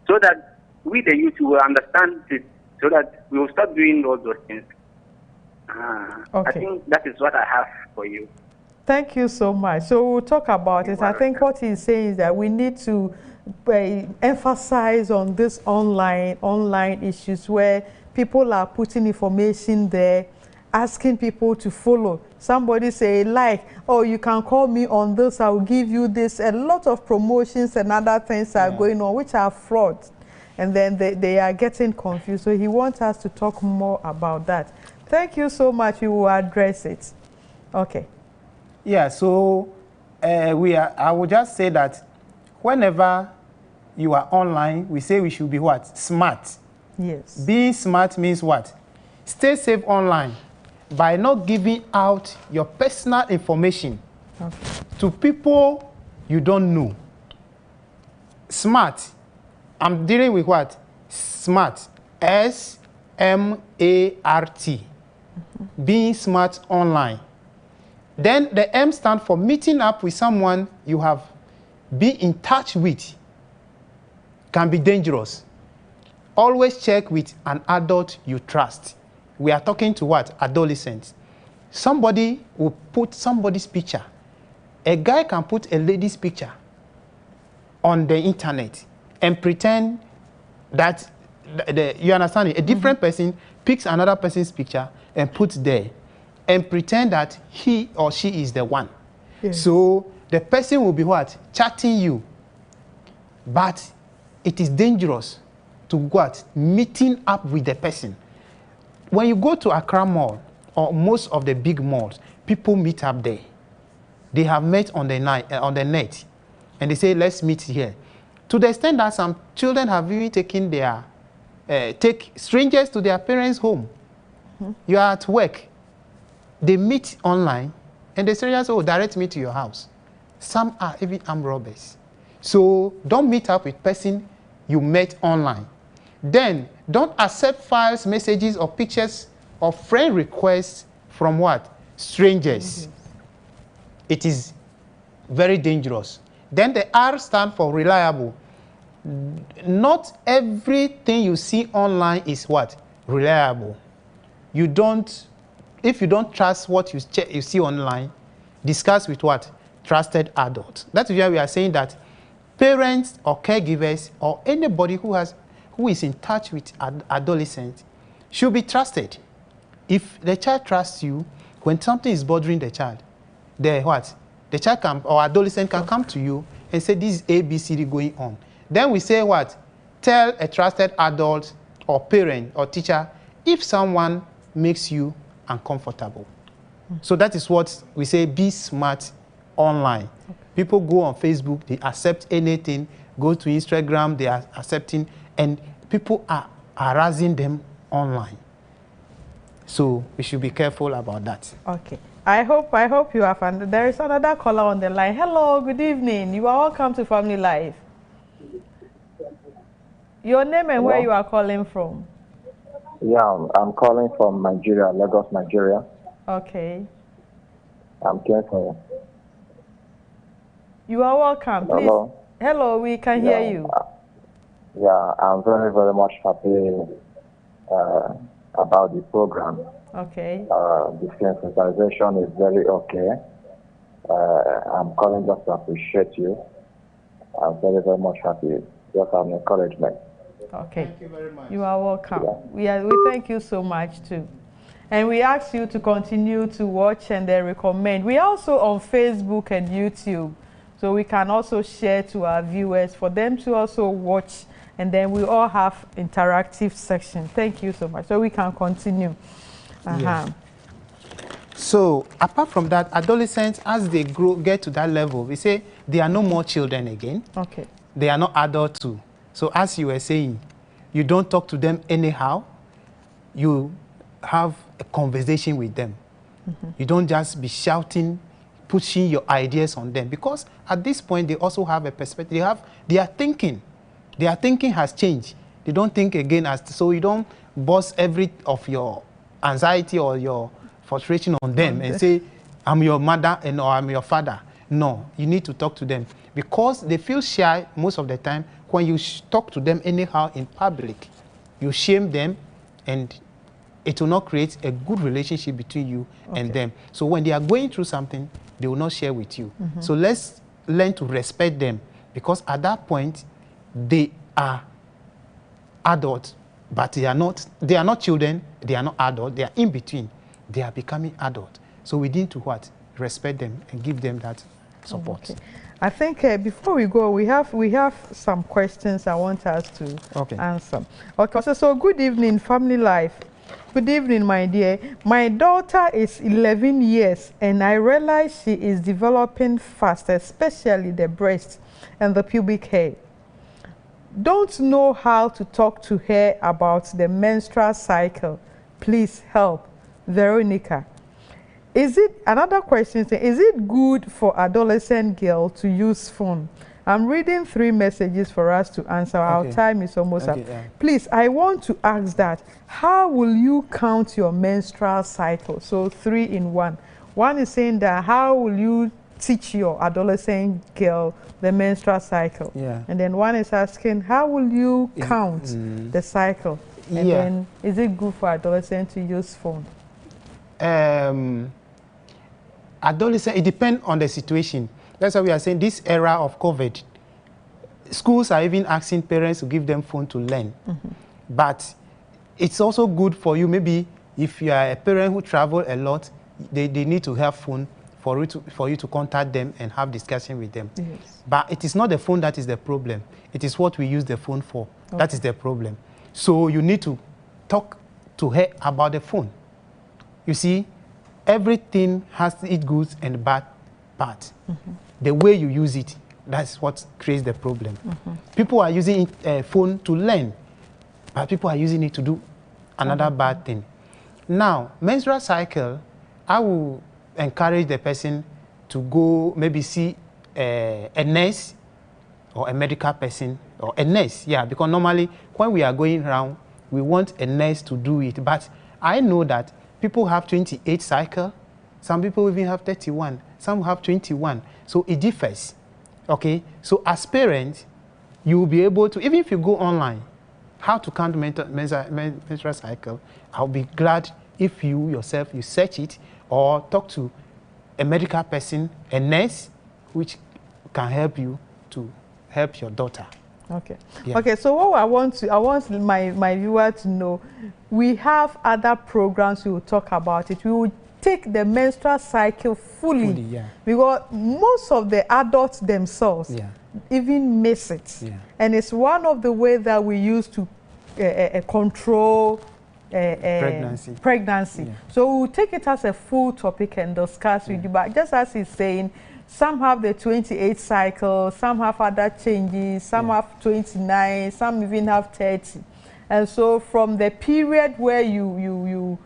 so that we the youth will understand it so that we will stop doing all those things. I think that is what I have for you. Thank you so much. So we'll talk about it. I think what he's saying is that we need to emphasize on this online issues where people are putting information there, asking people to follow. Somebody say, like, oh, you can call me on this, I will give you this. A lot of promotions and other things are going on, which are fraud. And then they are getting confused. So he wants us to talk more about that. Thank you so much. We will address it. Okay. Yeah, so I would just say that whenever you are online, we say we should be what? Smart. Yes. Being smart means what? Stay safe online by not giving out your personal information to people you don't know. Smart. I'm dealing with what? Smart. S-M-A-R-T. Being smart online. Then the M stands for meeting up with someone you have been in touch with. Can be dangerous. Always check with an adult you trust. We are talking to what? Adolescents. Somebody will put somebody's picture. A guy can put a lady's picture on the internet and pretend that, you understand it? A different person picks another person's picture and puts there and pretend that he or she is the one. Yes. So the person will be what? Chatting you. But it is dangerous to what? Meeting up with the person. When you go to Accra Mall or most of the big malls, people meet up there. They have met on the net and they say, let's meet here. To the extent that some children have even taken take strangers to their parents' home. You are at work. They meet online, and the strangers will direct me to your house. Some are even armed robbers. So don't meet up with person you met online. Then don't accept files, messages, or pictures or friend requests from what? Strangers. It is very dangerous. Then the R stands for reliable. Not everything you see online is what? Reliable. If you don't trust what you see online, discuss with what? Trusted adults. That's why we are saying that parents or caregivers or anybody who is in touch with adolescents should be trusted. If the child trusts you, when something is bothering the child, the child can, or adolescent can come to you and say, this is ABCD going on. Then we say what? Tell a trusted adult or parent or teacher if someone makes you uncomfortable. So that is what we say, be smart online. People go on Facebook, they accept anything, go to Instagram, they are accepting, and people are harassing them online. So we should be careful about that. Okay. I hope you have found. There is another caller on the line. Hello, good evening. You are welcome to Family Life. Your name and where you are calling from? Yeah, I'm calling from Nigeria, Lagos, Nigeria. Okay. I'm here for you. You are welcome. Please. Hello. Hello, we can hear you. Yeah, I'm very, very much happy about the program. Okay. The sensitization is very okay. I'm calling just to appreciate you. I'm very, very much happy. Just an encouragement. Okay. Thank you very much. You are welcome. Yeah. We thank you so much too. And we ask you to continue to watch and then recommend. We are also on Facebook and YouTube. So we can also share to our viewers for them to also watch. And then we all have interactive section. Thank you so much. So we can continue. Yeah. So apart from that, adolescents, as they get to that level, we say they are no more children again. Okay. They are not adults too. So as you were saying, you don't talk to them anyhow. You have a conversation with them. You don't just be shouting, pushing your ideas on them, because at this point they also have a perspective. They are thinking. Their thinking has changed. They don't think again so you don't boss every of your anxiety or your frustration on them and say, I'm your mother or I'm your father. No, you need to talk to them because they feel shy most of the time when you talk to them anyhow in public, you shame them, and it will not create a good relationship between you and them. So when they are going through something, they will not share with you. So let's learn to respect them, because at that point, they are adults, but they are not children, they are not adults, they are in between. They are becoming adults. So we need to what? Respect them and give them that support. Okay. I think before we go, we have some questions I want us to answer. Okay, so good evening, family life. Good evening, my dear. My daughter is 11 years, and I realize she is developing fast, especially the breast and the pubic hair. Don't know how to talk to her about the menstrual cycle. Please help. Veronica. Another question is it good for adolescent girl to use phone? I'm reading 3 messages for us to answer. Our time is almost up. Yeah. Please, I want to ask that, how will you count your menstrual cycle? So 3 in 1. One is saying that how will you teach your adolescent girl the menstrual cycle? Yeah. And then one is asking, how will you count the cycle? And then, is it good for adolescents to use phone? Adolescent, it depends on the situation. That's why we are saying this era of COVID, schools are even asking parents to give them phone to learn. But it's also good for you, maybe if you are a parent who travel a lot, they need to have phone for you to contact them and have discussion with them. Yes. But it is not the phone that is the problem. It is what we use the phone for. That is the problem. So you need to talk to her about the phone. You see, everything has its good and bad part. The way you use it, that's what creates the problem. People are using phone to learn, but people are using it to do another bad thing. Now, menstrual cycle, I will encourage the person to go maybe see a nurse or a medical person, or a nurse, because normally when we are going around, we want a nurse to do it. But I know that people have 28 cycle, some people even have 31, some have 21. So it differs, okay? So as parents, you will be able to, even if you go online, how to count menstrual cycle, I'll be glad if you yourself, you search it or talk to a medical person, a nurse, which can help you to help your daughter. Okay. Yeah. Okay, so what I want my viewer to know, we have other programs we will talk about it. We will take the menstrual cycle fully because most of the adults themselves even miss it. And it's one of the ways that we use to control pregnancy. So we'll take it as a full topic and discuss with you. But just as he's saying, some have the 28 cycle, some have other changes, some have 29, some even have 30. And so from the period where you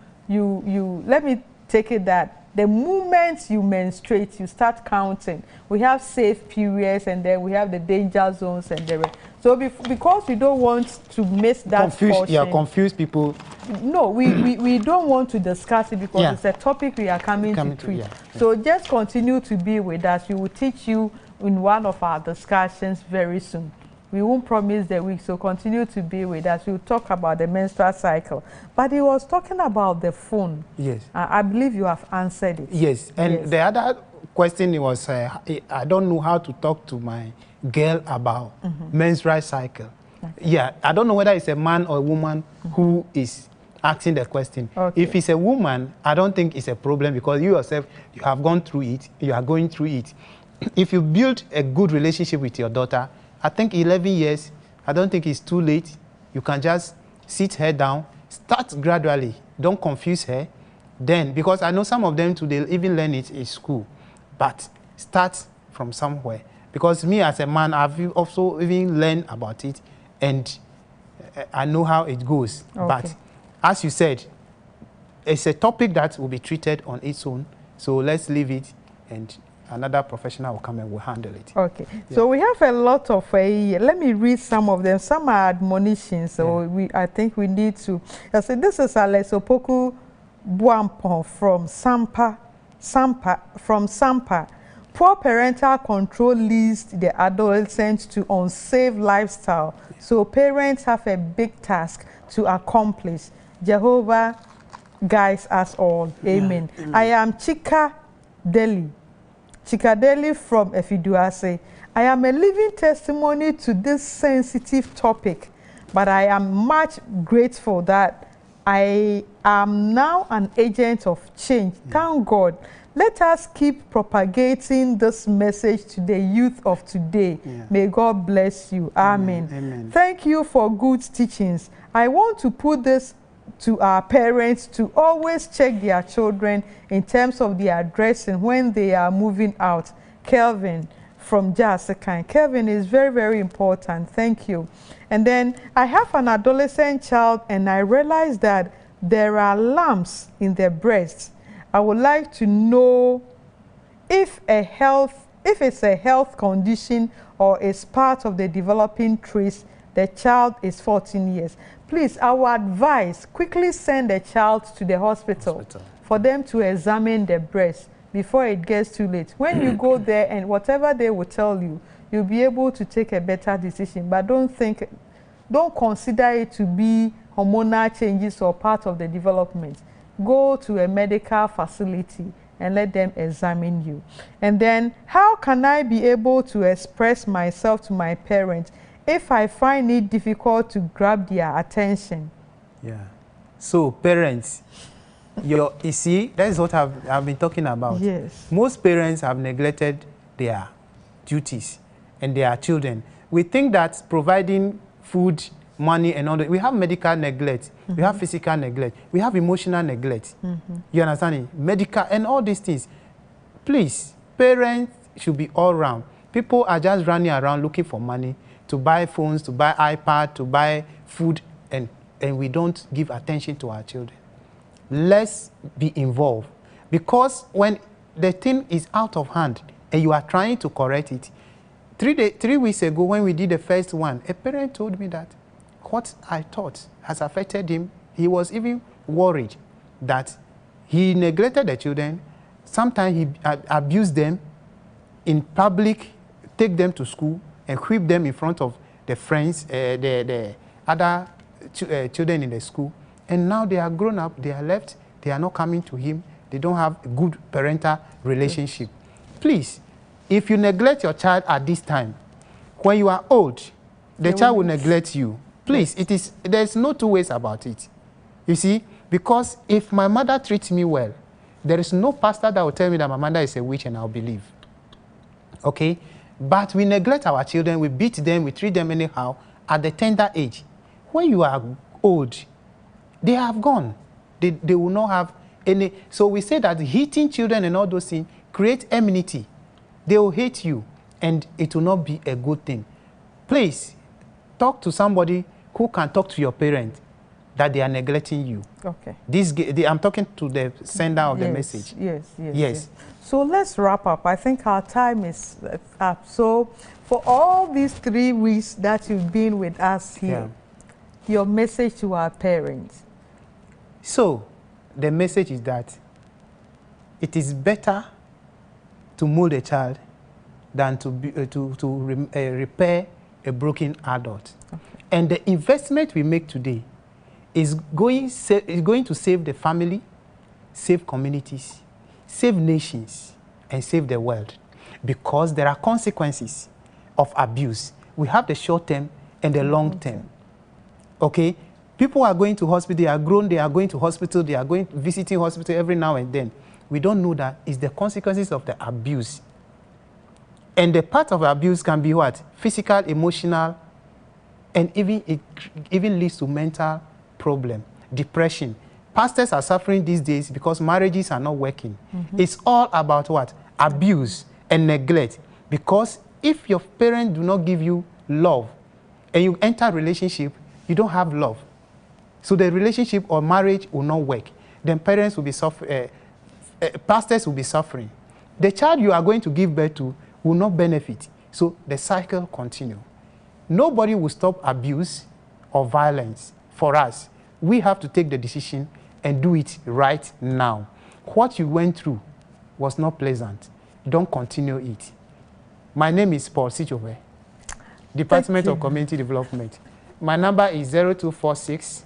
let me take it that the moment you menstruate, you start counting. We have safe periods, and then we have the danger zones and the rest. So because we don't want to miss that portion. Confuse people. No, we don't want to discuss it because it's a topic we are coming to treat. So just continue to be with us. We will teach you in one of our discussions very soon. We won't promise the week, so continue to be with us. We'll talk about the menstrual cycle. But he was talking about the phone. Yes. I believe you have answered it. Yes. And the other question was, I don't know how to talk to my girl about menstrual cycle. Okay. Yeah, I don't know whether it's a man or a woman who is asking the question. Okay. If it's a woman, I don't think it's a problem because you yourself, you have gone through it, you are going through it. If you build a good relationship with your daughter, I think 11 years, I don't think it's too late. You can just sit her down, start gradually, don't confuse her. Then, because I know some of them today even learn it in school, but start from somewhere. Because me as a man, I've also even learned about it, and I know how it goes. Okay. But as you said, it's a topic that will be treated on its own, so let's leave it, and another professional will come and will handle it. Okay. Yeah. So we have a lot of, let me read some of them. Some are admonitions, so I think we need to. So this is Alesopoku Buampon from Sampa. Poor parental control leads the adolescents to unsafe lifestyle. So parents have a big task to accomplish. Jehovah guides us all. Amen. Amen. I am Chika Deli from Efiduase. I am a living testimony to this sensitive topic, but I am much grateful that I am now an agent of change. Thank God. Let us keep propagating this message to the youth of today. May God bless you. Amen. Amen. Thank you for good teachings. I want to put this to our parents to always check their children in terms of their dressing when they are moving out. Kelvin from Jasikan. Kelvin is very, very important. Thank you. And then I have an adolescent child and I realized that there are lumps in their breasts. I would like to know if it's a health condition or is part of the developing traits. The child is 14 years. Please, I would advise quickly send the child to the hospital for them to examine the breast before it gets too late. When you go there and whatever they will tell you, you'll be able to take a better decision. But don't consider it to be hormonal changes or part of the development. Go to a medical facility and let them examine you. And then, how can I be able to express myself to my parents if I find it difficult to grab their attention? Yeah. So, parents, you see, that is what I've been talking about. Yes. Most parents have neglected their duties and their children. We think that providing food, money, and all that, we have medical neglect, we have physical neglect, we have emotional neglect. You understand it? Medical and all these things. Please, parents should be all round. People are just running around looking for money to buy phones, to buy iPad, to buy food, and we don't give attention to our children. Let's be involved, because when the thing is out of hand and you are trying to correct it, 3 weeks ago when we did the first one, a parent told me that what I thought has affected him. He was even worried that he neglected the children. Sometimes he abused them in public, take them to school and whip them in front of the friends, the other children in the school. And now they are grown up, they are left, they are not coming to him, they don't have a good parental relationship. Please, if you neglect your child at this time, when you are old, the child will neglect you. Please, there's no two ways about it. You see, because if my mother treats me well, there is no pastor that will tell me that my mother is a witch and I'll believe. Okay? But we neglect our children, we beat them, we treat them anyhow at the tender age. When you are old, they have gone. They will not have any. So we say that hitting children and all those things create enmity. They will hate you and it will not be a good thing. Please, talk to somebody who can talk to your parents that they are neglecting you. Okay. I'm talking to the sender of the message. Yes. So let's wrap up. I think our time is up. So for all these 3 weeks that you've been with us here, your message to our parents. So the message is that it is better to mold a child than to repair a broken adult. Okay. And the investment we make today is going to save the family, save communities, save nations, and save the world. Because there are consequences of abuse. We have the short term and the long term. Okay? People are going to hospital, they are grown, they are going to hospital, they are visiting hospital every now and then. We don't know that it's the consequences of the abuse. And the part of abuse can be what? Physical, emotional, and it even leads to mental problem, depression. Pastors are suffering these days because marriages are not working. It's all about what? Abuse and neglect. Because if your parents do not give you love and you enter a relationship, you don't have love. So the relationship or marriage will not work. Then parents will be suffering, pastors will be suffering. The child you are going to give birth to will not benefit. So the cycle continues. Nobody will stop abuse or violence for us. We have to take the decision and do it right now. What you went through was not pleasant. don't continue it. My name is Paul Sichove, Department of Community Development. My number is 0246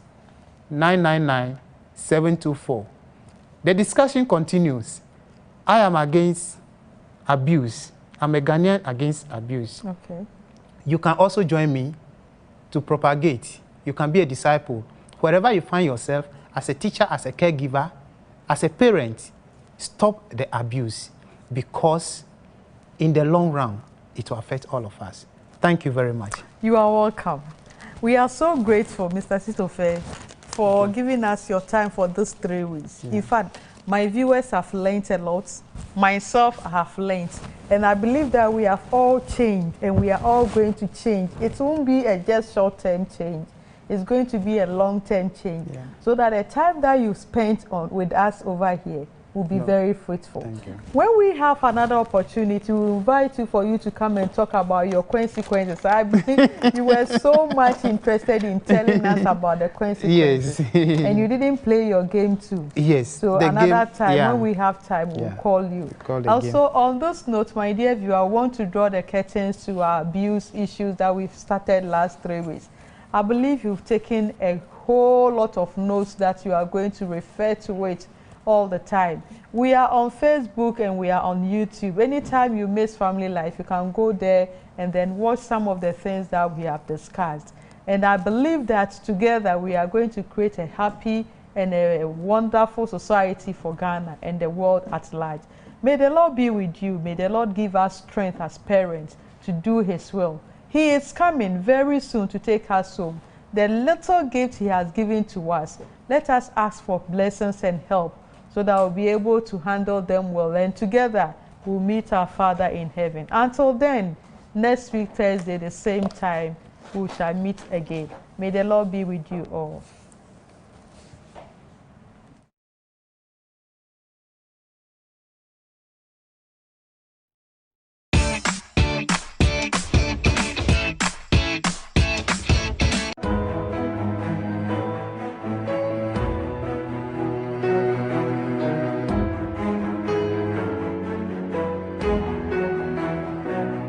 999 724. The discussion continues. I am against abuse. I'm a Ghanaian against abuse. Okay. You can also join me to propagate. You can be a disciple. Wherever you find yourself, as a teacher, as a caregiver, as a parent, stop the abuse, because in the long run, it will affect all of us. Thank you very much. You are welcome. We are so grateful, Mr. Sitofe, for giving us your time for these 3 weeks. In fact, my viewers have learned a lot. Myself, I have learned. And I believe that we have all changed, and we are all going to change. It won't be a just short-term change. It's going to be a long-term change. Yeah. So that the time that you spent with us over here will be very fruitful. Thank you. When we have another opportunity, we'll invite you for you to come and talk about your consequences. I believe you were so much interested in telling us about the consequences. Yes. And you didn't play your game too. Yes. So another time, when we have time, we'll call you. Also, on this note, my dear viewer, I want to draw the curtains to our abuse issues that we've started last 3 weeks. I believe you've taken a whole lot of notes that you are going to refer to it all the time. We are on Facebook and we are on YouTube. Anytime you miss Family Life, you can go there and then watch some of the things that we have discussed. And I believe that together we are going to create a happy and a wonderful society for Ghana and the world at large. May the Lord be with you. May the Lord give us strength as parents to do His will. He is coming very soon to take us home. The little gift He has given to us, let us ask for blessings and help so that we'll be able to handle them well. And together, we'll meet our Father in heaven. Until then, next week, Thursday, the same time, we shall meet again. May the Lord be with you all.